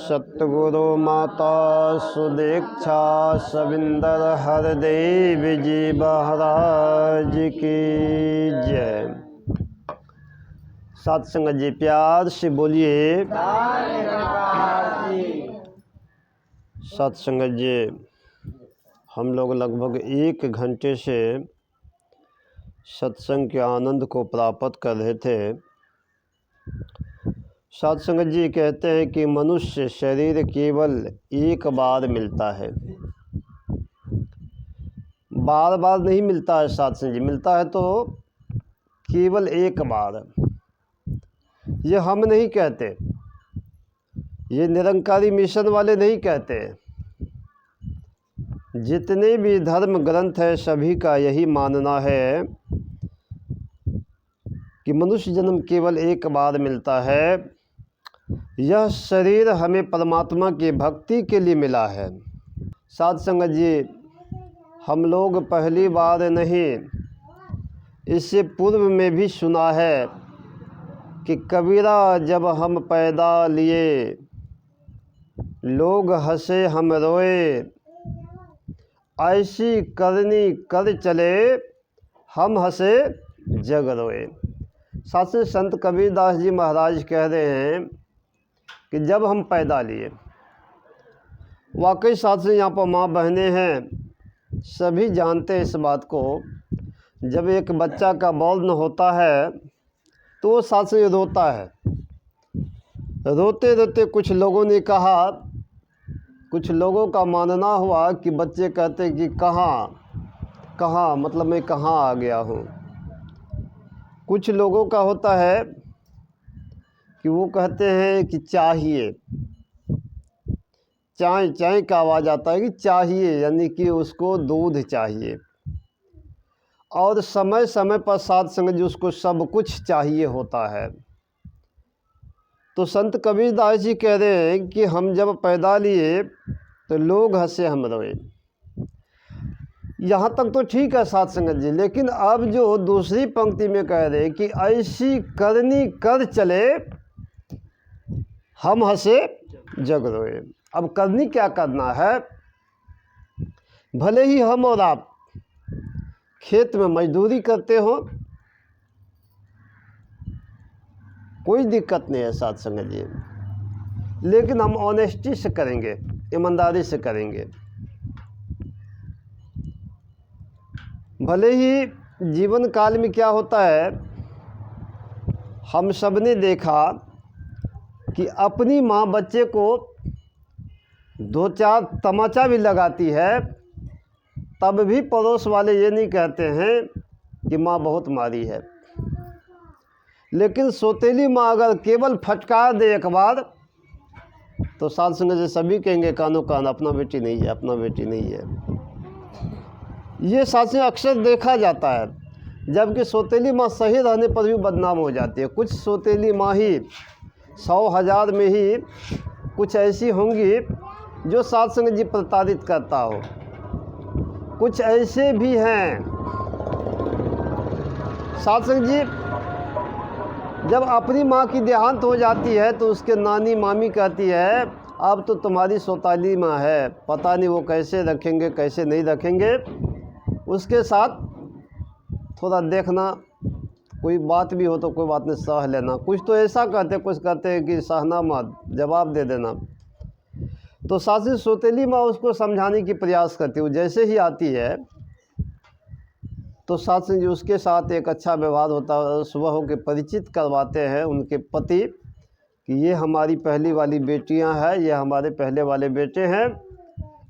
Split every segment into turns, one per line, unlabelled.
सतगुरु माता सुदीक्षा सविंदर हरदेव जी महाराज की जय। सत्संग जी प्यार से बोलिए। सत्संग जी हम लोग लगभग 1 घंटे से सत्संग के आनंद को प्राप्त कर रहे थे। सत्संग जी कहते हैं कि मनुष्य शरीर केवल एक बार मिलता है, बार बार नहीं मिलता है। सत्संग जी मिलता है तो केवल एक बार। ये हम नहीं कहते, ये निरंकारी मिशन वाले नहीं कहते। जितने भी धर्म ग्रंथ है सभी का यही मानना है कि मनुष्य जन्म केवल एक बार मिलता है। यह शरीर हमें परमात्मा की भक्ति के लिए मिला है। साध संगत जी हम लोग पहली बार नहीं, इससे पूर्व में भी सुना है कि कबीरा जब हम पैदा लिए लोग हंसे हम रोए, ऐसी करनी कर चले हम हंसे जग रोए। साथ ही संत कबीरदास जी महाराज कह रहे हैं कि जब हम पैदा लिए, वाकई साथ से यहाँ पर माँ बहनें हैं सभी जानते हैं इस बात को। जब एक बच्चा का बॉर्न होता है तो वो साथ से रोता है। रोते रोते कुछ लोगों ने कहा, कुछ लोगों का मानना हुआ कि बच्चे कहते कि कहाँ मतलब मैं कहाँ आ गया हूँ। कुछ लोगों का होता है कि वो कहते हैं कि चाहिए, चाय चाय का आवाज़ आता है कि चाहिए, यानी कि उसको दूध चाहिए। और समय समय पर साथ संग जी उसको सब कुछ चाहिए होता है। तो संत कबीरदास जी कह रहे हैं कि हम जब पैदा लिए तो लोग हंसे हम रोए। यहाँ तक तो ठीक है साथ संगत जी, लेकिन अब जो दूसरी पंक्ति में कह रहे हैं कि ऐसी करनी कर चले हम हंसे जग रोए। अब करनी क्या करना है? भले ही हम और आप खेत में मजदूरी करते हो, कोई दिक्कत नहीं है साथ संगत जी, लेकिन हम ऑनेस्टी से करेंगे, ईमानदारी से करेंगे। भले ही जीवन काल में क्या होता है, हम सब ने देखा कि अपनी माँ बच्चे को 2-4 तमाचा भी लगाती है, तब भी पड़ोस वाले ये नहीं कहते हैं कि माँ बहुत मारी है। लेकिन सौतेली माँ अगर केवल फटकार दे एक बार तो साथ संग से सभी कहेंगे कानो कान अपना बेटी नहीं है, अपना बेटी नहीं है। ये साथ से अक्सर देखा जाता है, जबकि सौतेली माँ सही रहने पर भी बदनाम हो जाती है। कुछ सौतेली माँ ही 100,000 में ही कुछ ऐसी होंगी जो साथ संग जी प्रताड़ित करता हो। कुछ ऐसे भी हैं साथ संग जी, जब अपनी माँ की देहांत हो जाती है तो उसके नानी मामी कहती है अब तो तुम्हारी सौतेली माँ है, पता नहीं वो कैसे रखेंगे कैसे नहीं रखेंगे, उसके साथ थोड़ा देखना, कोई बात भी हो तो कोई बात नहीं सह लेना। कुछ तो ऐसा कहते, कुछ कहते हैं कि सहना मत, जवाब दे देना। तो साथ ही सौतेली माँ उसको समझाने की प्रयास करती है। जैसे ही आती है तो साथ से जो उसके साथ एक अच्छा व्यवहार होता है, सुबह होकर परिचित करवाते हैं उनके पति कि ये हमारी पहली वाली बेटियां हैं, ये हमारे पहले वाले बेटे हैं,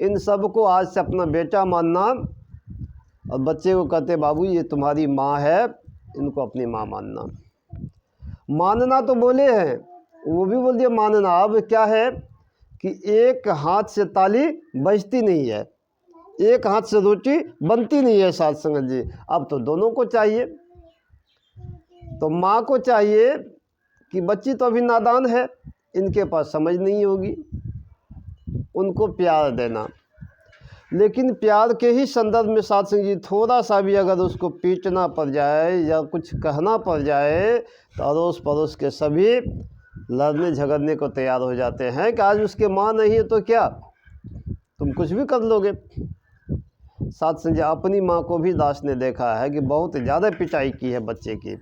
इन सब को आज से अपना बेटा मानना। और बच्चे को कहते बाबू ये तुम्हारी माँ है, इनको अपनी माँ मानना। मानना तो बोले हैं, वो भी बोल दिया मानना। अब क्या है कि एक हाथ से ताली बजती नहीं है, एक हाथ से रोटी बनती नहीं है साथ संगत जी। अब तो दोनों को चाहिए। तो माँ को चाहिए कि बच्ची तो अभी नादान है, इनके पास समझ नहीं होगी, उनको प्यार देना। लेकिन प्यार के ही संदर्भ में साथ संग जी थोड़ा सा भी अगर उसको पीटना पड़ जाए या कुछ कहना पड़ जाए तो अड़ोस पड़ोस के सभी लड़ने झगड़ने को तैयार हो जाते हैं कि आज उसके माँ नहीं है तो क्या, तुम कुछ भी कर लोगे। साथ संग अपनी माँ को भी दास ने देखा है कि बहुत ज़्यादा पिटाई की है बच्चे की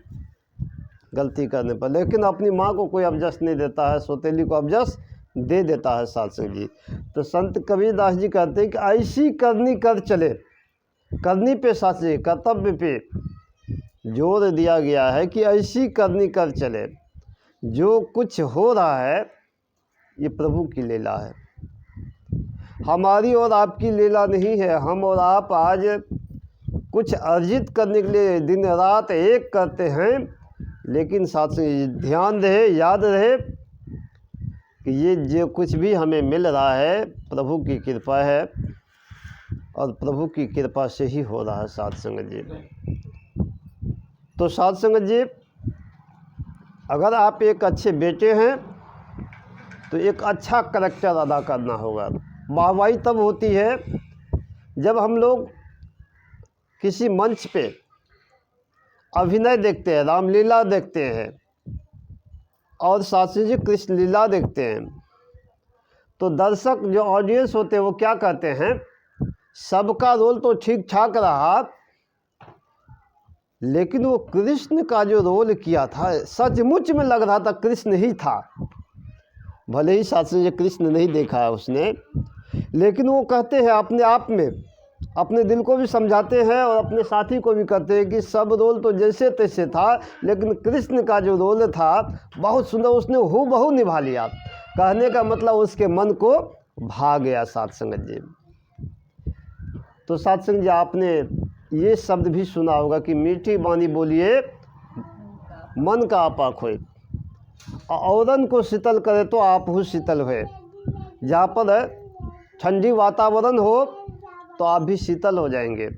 गलती करने पर, लेकिन अपनी माँ को कोई अबजस नहीं देता है, सौतेली को अबजस दे देता है साथ संग जी। तो संत कबीरदास जी कहते हैं कि ऐसी करनी कर चले, करनी पे साथ जी कर्तव्य पे जोर दिया गया है कि ऐसी करनी कर चले। जो कुछ हो रहा है ये प्रभु की लीला है, हमारी और आपकी लीला नहीं है। हम और आप आज कुछ अर्जित करने के लिए दिन रात एक करते हैं, लेकिन साथ से ध्यान रहे, याद रहे कि ये जो कुछ भी हमें मिल रहा है प्रभु की कृपा है, और प्रभु की कृपा से ही हो रहा है साथ संगत जी। तो साथ संगत जी, अगर आप एक अच्छे बेटे हैं तो एक अच्छा करैक्टर अदा करना होगा। वाहवाही तब होती है जब हम लोग किसी मंच पे अभिनय देखते हैं, रामलीला देखते हैं और साथ ही कृष्ण लीला देखते हैं, तो दर्शक जो ऑडियंस होते हैं वो क्या कहते हैं, सबका रोल तो ठीक ठाक रहा, लेकिन वो कृष्ण का जो रोल किया था सचमुच में लग रहा था कृष्ण ही था। भले ही साथ से कृष्ण नहीं देखा है उसने, लेकिन वो कहते हैं अपने आप में, अपने दिल को भी समझाते हैं और अपने साथी को भी कहते हैं कि सब रोल तो जैसे तैसे था, लेकिन कृष्ण का जो रोल था बहुत सुंदर, उसने हूबहू निभा लिया। कहने का मतलब उसके मन को भा गया साथ संगत जी। तो साथ संगत जी, आपने ये शब्द भी सुना होगा कि मीठी बानी बोलिए मन का आपा खोए, औरन को शीतल करे तो आप ही शीतल हुए। जहाँ पर ठंडी वातावरण हो तो आप भी शीतल हो जाएंगे।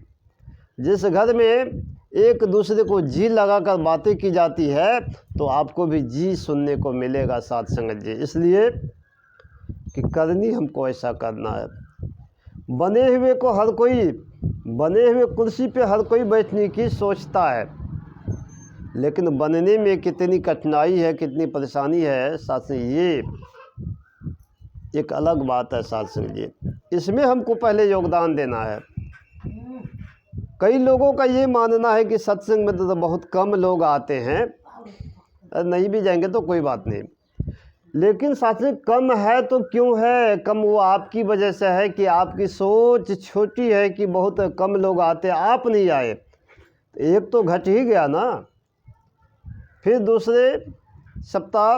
जिस घर में एक दूसरे को जी लगाकर बातें की जाती है तो आपको भी जी सुनने को मिलेगा साथ संगत जी। इसलिए कि करनी हमको ऐसा करना है। बने हुए को हर कोई, बने हुए कुर्सी पे हर कोई बैठने की सोचता है, लेकिन बनने में कितनी कठिनाई है, कितनी परेशानी है साथ में, ये एक अलग बात है साथ संग जी। इसमें हमको पहले योगदान देना है। कई लोगों का ये मानना है कि सत्संग में तो बहुत कम लोग आते हैं, नहीं भी जाएंगे तो कोई बात नहीं, लेकिन साथ में कम है तो क्यों है कम? वो आपकी वजह से है कि आपकी सोच छोटी है कि बहुत कम लोग आते, आप नहीं आए, एक तो घट ही गया ना। फिर दूसरे सप्ताह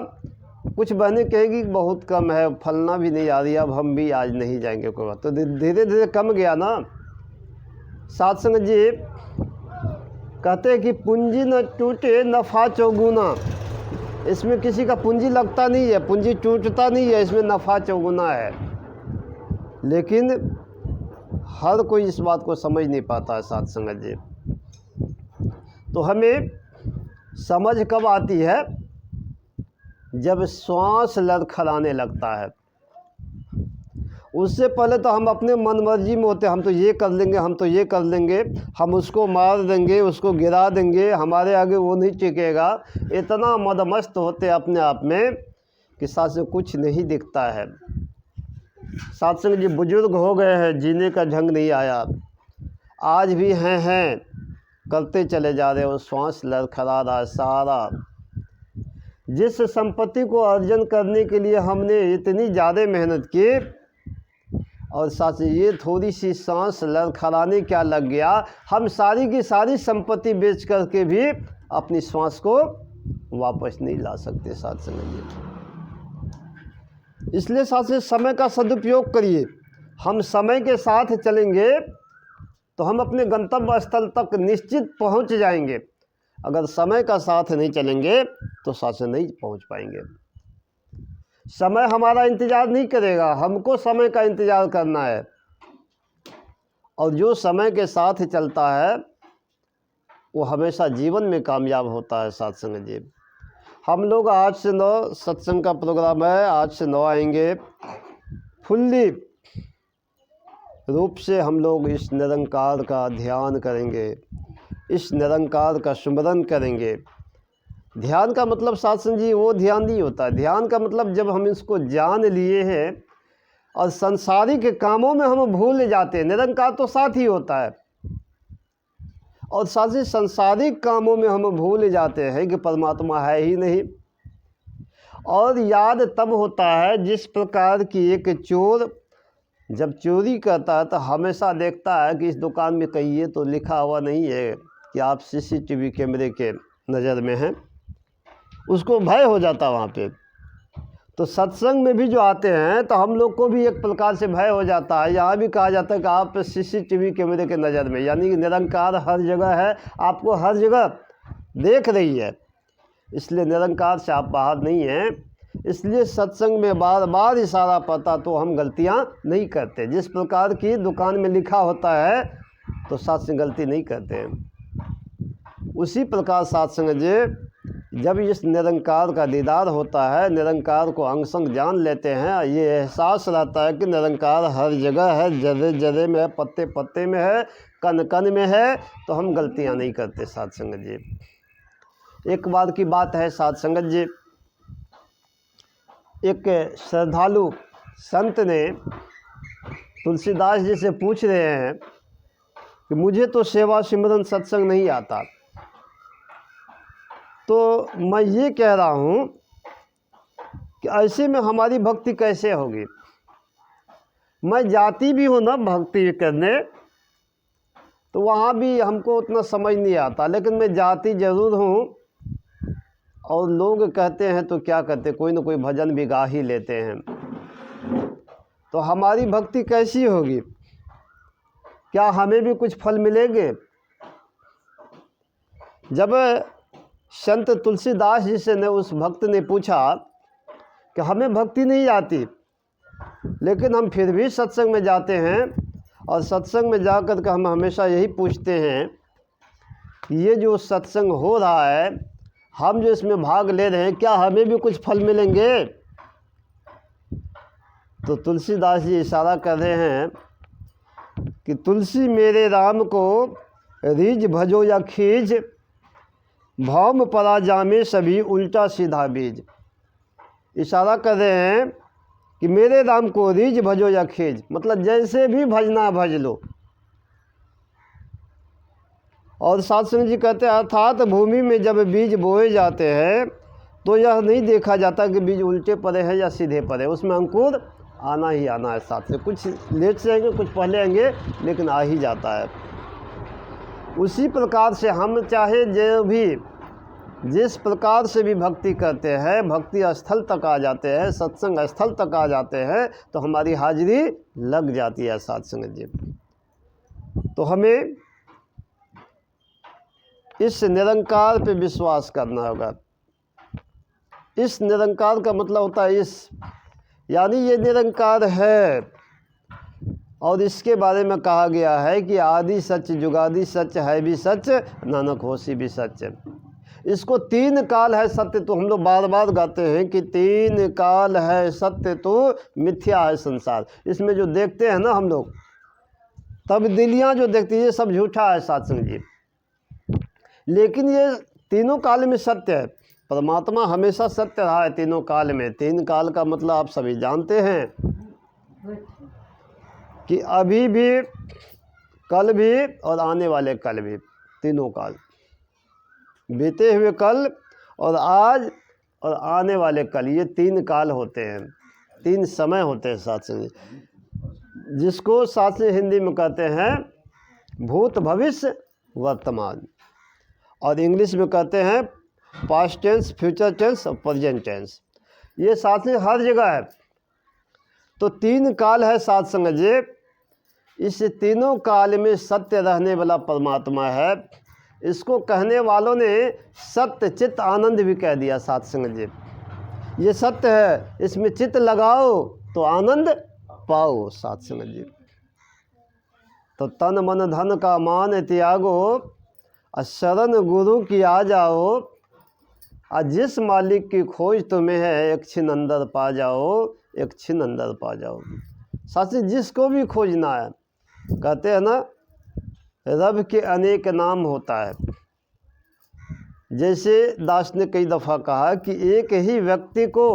कुछ बहनें कहेगी बहुत कम है, फलना भी नहीं आ रही, अब हम भी आज नहीं जाएंगे कोई बात, तो धीरे धीरे कम गया ना। साथ संगत जी कहते हैं कि पूंजी न टूटे नफ़ा चौगुना। इसमें किसी का पूंजी लगता नहीं है, पूंजी टूटता नहीं है, इसमें नफ़ा चौगुना है। लेकिन हर कोई इस बात को समझ नहीं पाता है साथ संगत जी। तो हमें समझ कब आती है? जब श्वास लड़खड़ाने लगता है। उससे पहले तो हम अपने मन मर्जी में होते, हम तो ये कर लेंगे, हम तो ये कर लेंगे, हम उसको मार देंगे, उसको गिरा देंगे, हमारे आगे वो नहीं टिकेगा। इतना मदमस्त होते अपने आप में कि साथ से कुछ नहीं दिखता है। साथ संग जी बुजुर्ग हो गए हैं, जीने का ढंग नहीं आया, आज भी हैं करते चले जा रहे हो, श्वास लड़खड़ा रहा है सारा। जिस संपत्ति को अर्जन करने के लिए हमने इतनी ज़्यादा मेहनत की, और साथ ही ये थोड़ी सी सांस लड़खड़ाने क्या लग गया, हम सारी की सारी संपत्ति बेच करके भी अपनी श्वास को वापस नहीं ला सकते साथ समझिए। इसलिए साथ से समय का सदुपयोग करिए। हम समय के साथ चलेंगे तो हम अपने गंतव्य स्थल तक निश्चित पहुंच जाएंगे। अगर समय का साथ नहीं चलेंगे तो साथ से नहीं पहुंच पाएंगे। समय हमारा इंतज़ार नहीं करेगा, हमको समय का इंतज़ार करना है। और जो समय के साथ चलता है वो हमेशा जीवन में कामयाब होता है साथ संग जी। हम लोग 8 से 9 सत्संग का प्रोग्राम है, 8 से 9 आएंगे। फुल्ली रूप से हम लोग इस निरंकार का ध्यान करेंगे, इस निरंकार का सुमिरन करेंगे। ध्यान का मतलब सत्संग जी वो ध्यान नहीं होता। ध्यान का मतलब जब हम इसको जान लिए हैं और संसारिक कामों में हम भूल जाते हैं। निरंकार तो साथ ही होता है, और साथ ही संसारिक कामों में हम भूल जाते हैं कि परमात्मा है ही नहीं। और याद तब होता है जिस प्रकार की एक चोर जब चोरी करता है तो हमेशा देखता है कि इस दुकान में कहीं ये तो लिखा हुआ नहीं है कि आप सीसीटीवी कैमरे के नज़र में हैं, उसको भय हो जाता है वहाँ पे। तो सत्संग में भी जो आते हैं तो हम लोग को भी एक प्रकार से भय हो जाता है। यहाँ भी कहा जाता है कि आप सीसीटीवी कैमरे के नज़र में, यानी कि निरंकार हर जगह है, आपको हर जगह देख रही है, इसलिए निरंकार से आप बाहर नहीं हैं। इसलिए सत्संग में बार बार इशारा पड़ता तो हम गलतियाँ नहीं करते। जिस प्रकार की दुकान में लिखा होता है तो सत्संग गलती नहीं करते हैं। उसी प्रकार सत्संग जब इस निरंकार का दीदार होता है, निरंकार को अंग संग जान लेते हैं, ये एहसास रहता है कि निरंकार हर जगह है, जरे जरे में है, पत्ते पत्ते में है, कण कण में है, तो हम गलतियां नहीं करते साध संगत जी। एक बार की बात है साध संगत जी, एक श्रद्धालु संत ने तुलसीदास जी से पूछ रहे हैं कि मुझे तो सेवा सिमरन सत्संग नहीं आता, तो मैं ये कह रहा हूँ कि ऐसे में हमारी भक्ति कैसे होगी। मैं जाती भी हूँ ना भक्ति करने, तो वहाँ भी हमको उतना समझ नहीं आता, लेकिन मैं जाती ज़रूर हूँ। और लोग कहते हैं तो क्या कहते, कोई ना कोई भजन भी गा ही लेते हैं, तो हमारी भक्ति कैसी होगी, क्या हमें भी कुछ फल मिलेंगे। जब संत तुलसीदास जी से ने उस भक्त ने पूछा कि हमें भक्ति नहीं आती, लेकिन हम फिर भी सत्संग में जाते हैं, और सत्संग में जाकर के हम हमेशा यही पूछते हैं कि ये जो सत्संग हो रहा है, हम जो इसमें भाग ले रहे हैं, क्या हमें भी कुछ फल मिलेंगे। तो तुलसीदास जी इशारा कर रहे हैं कि तुलसी मेरे राम को रीझ भजो या खींच, भौम परा जामे सभी उल्टा सीधा बीज। इशारा कर रहे हैं कि मेरे राम को रीझ भजो या खींच, मतलब जैसे भी भजना भज लो। और सत्संग जी कहते हैं अर्थात भूमि में जब बीज बोए जाते हैं तो यह नहीं देखा जाता कि बीज उल्टे पड़े हैं या सीधे पड़े, उसमें अंकुर आना ही आना है। साथ में कुछ लेट से आएंगे, कुछ पहले आएंगे, लेकिन आ ही जाता है। उसी प्रकार से हम चाहे जो भी जिस प्रकार से भी भक्ति करते हैं, भक्ति स्थल तक आ जाते हैं, सत्संग स्थल तक आ जाते हैं, तो हमारी हाजिरी लग जाती है सत्संग जी। तो हमें इस निरंकार पे विश्वास करना होगा। इस निरंकार का मतलब होता है इस, यानी ये निरंकार है, और इसके बारे में कहा गया है कि आदि सच जुगादि सच है भी सच, नानक होसी भी सच। इसको तीन काल है सत्य, तो हम लोग बार बार गाते हैं कि तीन काल है सत्य तो मिथ्या है संसार। इसमें जो देखते हैं ना हम लोग, तब्दीलियाँ जो देखती है, ये सब झूठा है सत्संग जी। लेकिन ये तीनों काल में सत्य है, परमात्मा हमेशा सत्य रहा है तीनों काल में। तीन काल का मतलब आप सभी जानते हैं कि अभी भी, कल भी और आने वाले कल भी, तीनों काल, बीते हुए कल और आज और आने वाले कल, ये तीन काल होते हैं, तीन समय होते हैं सत्संग, जिसको शास्त्रीय हिंदी में कहते हैं भूत भविष्य वर्तमान, और इंग्लिश में कहते हैं पास्ट टेंस, फ्यूचर टेंस और प्रेजेंट टेंस। ये शास्त्रीय हर जगह है। तो तीन काल है सत्संग जी। इस तीनों काल में सत्य रहने वाला परमात्मा है। इसको कहने वालों ने सत्य चित्त आनंद भी कह दिया सत्संग जी। ये सत्य है, इसमें चित्त लगाओ तो आनंद पाओ सत्संग जी। तो तन मन धन का मान त्यागो, शरण गुरु की आ जाओ, जिस मालिक की खोज तुम्हें है, एक क्षण अंदर पा जाओ, एक क्षण अंदर पा जाओ। साथी जिसको भी खोजना है, कहते हैं ना रब के अनेक नाम होता है, जैसे दास ने कई दफ़ा कहा कि एक ही व्यक्ति को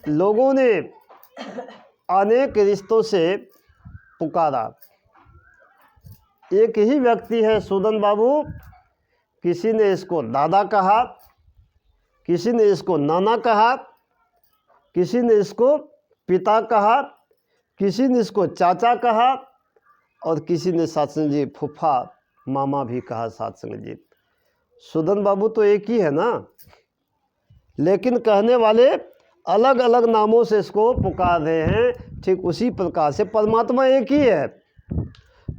लोगों ने अनेक रिश्तों से पुकारा। एक ही व्यक्ति है सूदन बाबू, किसी ने इसको दादा कहा, किसी ने इसको नाना कहा, किसी ने इसको पिता कहा, किसी ने इसको चाचा कहा और किसी ने सत्संग जी फूफा मामा भी कहा। सत्संग जी सूदन बाबू तो एक ही है ना, लेकिन कहने वाले अलग अलग नामों से इसको पुकार रहे हैं। ठीक उसी प्रकार से परमात्मा एक ही है,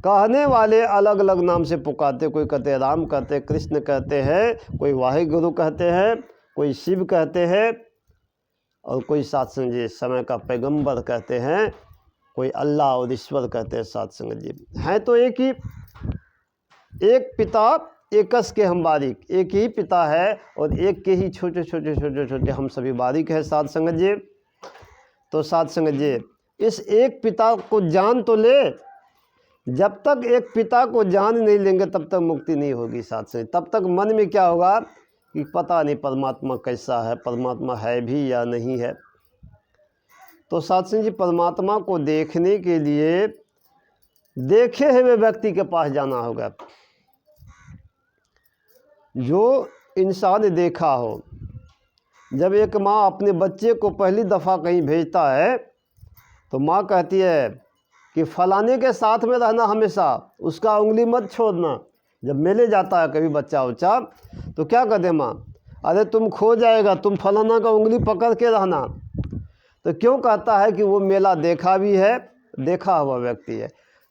कहने वाले अलग अलग नाम से पुकारते। कोई कहते हैं राम कहते हैं, कृष्ण कहते हैं, कोई वाहिगुरु कहते हैं, कोई शिव कहते हैं और कोई सत्संग जी समय का पैगंबर कहते हैं, कोई अल्लाह और ईश्वर कहते हैं। सत्संग जी हैं तो एक ही, एक पिता एकस के हम बारीक, एक ही पिता है और एक के ही छोटे छोटे छोटे छोटे हम सभी बारीक है। सत्संग जी तो सत्संग जी इस एक पिता को जान तो ले, जब तक एक पिता को जान नहीं लेंगे तब तक मुक्ति नहीं होगी। सत्संग तब तक मन में क्या होगा कि पता नहीं परमात्मा कैसा है, परमात्मा है भी या नहीं है। तो सत्संग जी परमात्मा को देखने के लिए देखे हुए व्यक्ति के पास जाना होगा। जो इंसान देखा हो, जब एक माँ अपने बच्चे को पहली दफ़ा कहीं भेजता है तो माँ कहती है कि फलाने के साथ में रहना हमेशा, उसका उंगली मत छोड़ना। जब मेले जाता है कभी बच्चा उच्चा तो क्या कहते माँ, अरे तुम खो जाएगा, तुम फलाना का उंगली पकड़ के रहना। तो क्यों कहता है कि वो मेला देखा भी है, देखा हुआ व्यक्ति है।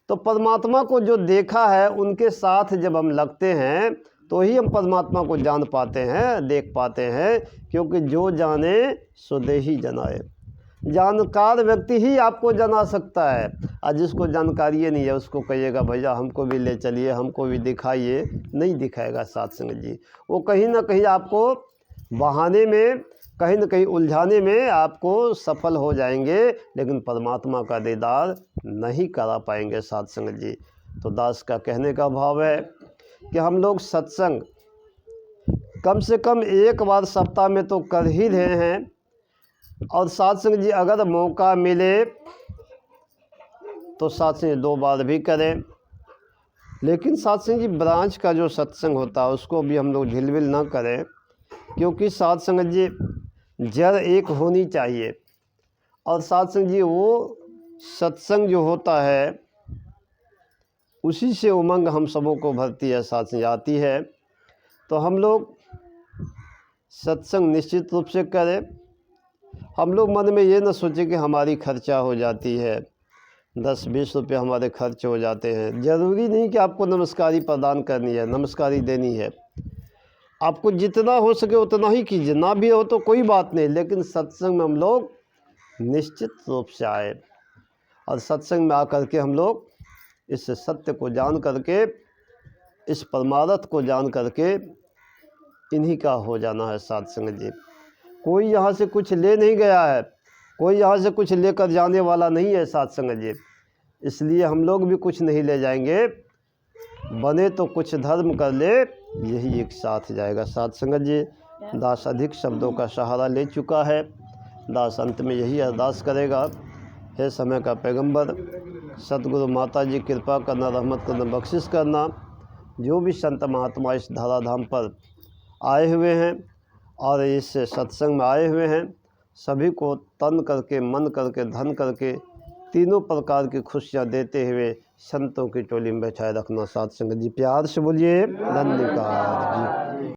तो परमात्मा को जो देखा है उनके साथ जब हम लगते हैं तो ही हम परमात्मा को जान पाते हैं, देख पाते हैं। क्योंकि जो जाने सो देही जनाए, जानकार व्यक्ति ही आपको जना सकता है। और जिसको जानकारी नहीं है उसको कहिएगा भैया हमको भी ले चलिए, हमको भी दिखाइए, नहीं दिखाएगा। सत्संग जी वो कहीं ना कहीं आपको बहाने में, कहीं ना कहीं उलझाने में आपको सफल हो जाएंगे, लेकिन परमात्मा का दीदार नहीं करा पाएंगे। सत्संग जी तो दास का कहने का भाव है कि हम लोग सत्संग कम से कम एक बार सप्ताह में तो कर ही रहे हैं। और सत्संग जी अगर मौका मिले तो सत्संग 2 बार भी करें। लेकिन सत्संग जी ब्रांच का जो सत्संग होता है उसको भी हम लोग झिलमिल ना करें, क्योंकि सत्संग जी जड़ एक होनी चाहिए। और सत्संग जी वो सत्संग जो होता है उसी से उमंग हम सबों को भरती है, सत्संग आती है। तो हम लोग सत्संग निश्चित रूप से करें। हम लोग मन में ये ना सोचें कि हमारी खर्चा हो जाती है, 10-20 रुपये हमारे खर्च हो जाते हैं। ज़रूरी नहीं कि आपको नमस्कारी प्रदान करनी है, नमस्कारी देनी है। आपको जितना हो सके उतना ही कीजिए, ना भी हो तो कोई बात नहीं, लेकिन सत्संग में हम लोग निश्चित रूप से आए। और सत्संग में आकर के हम लोग इस सत्य को जान करके, इस परमार्थ को जान करके इन्हीं का हो जाना है। सत्संग जी कोई यहाँ से कुछ ले नहीं गया है, कोई यहाँ से कुछ लेकर जाने वाला नहीं है। सत्संग जी इसलिए हम लोग भी कुछ नहीं ले जाएंगे, बने तो कुछ धर्म कर ले, यही एक साथ जाएगा। सत्संग जी दास अधिक शब्दों का सहारा ले चुका है। दास अंत में यही अरदास करेगा, हे समय का पैगंबर, सतगुरु माता जी कृपा करना, रहमत करना, बख्शिश करना। जो भी संत महात्मा इस धराधाम पर आए हुए हैं और इस सत्संग में आए हुए हैं, सभी को तन करके, मन करके, धन करके, तीनों प्रकार की खुशियाँ देते हुए संतों की टोली में बैठाए रखना। सत्संग जी प्यार से बोलिए धन्यवाद जी।